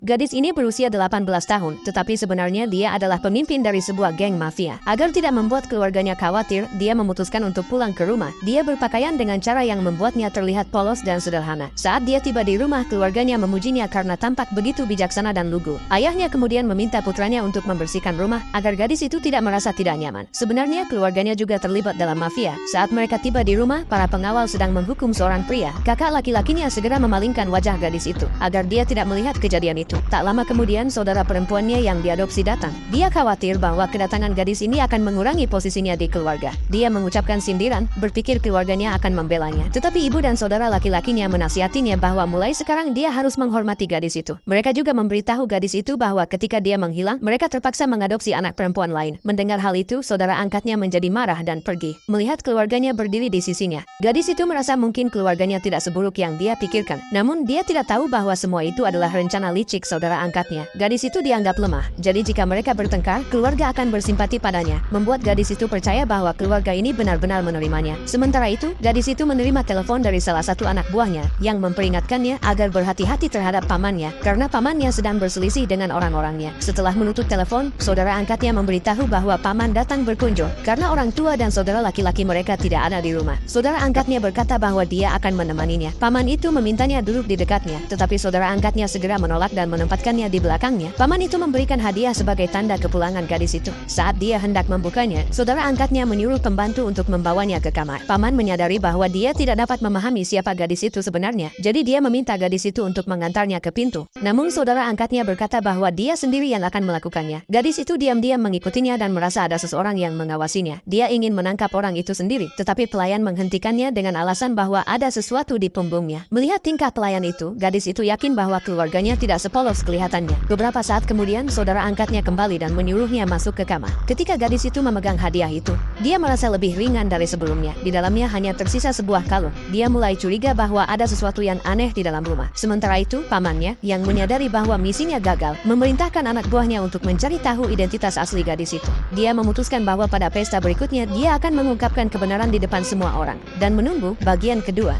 Gadis ini berusia 18 tahun, tetapi sebenarnya dia adalah pemimpin dari sebuah geng mafia. Agar tidak membuat keluarganya khawatir, dia memutuskan untuk pulang ke rumah. Dia berpakaian dengan cara yang membuatnya terlihat polos dan sederhana. Saat dia tiba di rumah, keluarganya memujinya karena tampak begitu bijaksana dan lugu. Ayahnya kemudian meminta putranya untuk membersihkan rumah agar gadis itu tidak merasa tidak nyaman. Sebenarnya keluarganya juga terlibat dalam mafia. Saat mereka tiba di rumah, para pengawal sedang menghukum seorang pria. Kakak laki-lakinya segera memalingkan wajah gadis itu agar dia tidak melihat kejadian itu. Tak lama kemudian, saudara perempuannya yang diadopsi datang. Dia khawatir bahwa kedatangan gadis ini akan mengurangi posisinya di keluarga. Dia mengucapkan sindiran, berpikir keluarganya akan membelanya. Tetapi ibu dan saudara laki-lakinya menasihatinya bahwa mulai sekarang dia harus menghormati gadis itu. Mereka juga memberitahu gadis itu bahwa ketika dia menghilang, mereka terpaksa mengadopsi anak perempuan lain. Mendengar hal itu, saudara angkatnya menjadi marah dan pergi. Melihat keluarganya berdiri di sisinya, gadis itu merasa mungkin keluarganya tidak seburuk yang dia pikirkan. Namun dia tidak tahu bahwa semua itu adalah rencana licik saudara angkatnya. Gadis itu dianggap lemah, jadi jika mereka bertengkar, keluarga akan bersimpati padanya, membuat gadis itu percaya bahwa keluarga ini benar-benar menerimanya. Sementara itu, gadis itu menerima telepon dari salah satu anak buahnya, yang memperingatkannya agar berhati-hati terhadap pamannya, karena pamannya sedang berselisih dengan orang-orangnya. Setelah menutup telepon, saudara angkatnya memberitahu bahwa paman datang berkunjung, karena orang tua dan saudara laki-laki mereka tidak ada di rumah. Saudara angkatnya berkata bahwa dia akan menemaninya. Paman itu memintanya duduk di dekatnya, tetapi saudara angkatnya segera menolak dan menempatkannya di belakangnya. Paman itu memberikan hadiah sebagai tanda kepulangan gadis itu. Saat dia hendak membukanya, saudara angkatnya menyuruh pembantu untuk membawanya ke kamar. Paman menyadari bahwa dia tidak dapat memahami siapa gadis itu sebenarnya, jadi dia meminta gadis itu untuk mengantarnya ke pintu. Namun saudara angkatnya berkata bahwa dia sendiri yang akan melakukannya. Gadis itu diam-diam mengikutinya dan merasa ada seseorang yang mengawasinya. Dia ingin menangkap orang itu sendiri, tetapi pelayan menghentikannya dengan alasan bahwa ada sesuatu di punggungnya. Melihat tingkah pelayan itu, gadis itu yakin bahwa keluarganya tidak sepolos kelihatannya. Beberapa saat kemudian, saudara angkatnya kembali dan menyuruhnya masuk ke kamar. Ketika gadis itu memegang hadiah itu, dia merasa lebih ringan dari sebelumnya. Di dalamnya hanya tersisa sebuah kalung. Dia mulai curiga bahwa ada sesuatu yang aneh di dalam rumah. Sementara itu, pamannya, yang menyadari bahwa misinya gagal, memerintahkan anak buahnya untuk mencari tahu identitas asli gadis itu. Dia memutuskan bahwa pada pesta berikutnya, dia akan mengungkapkan kebenaran di depan semua orang, dan menunggu bagian kedua.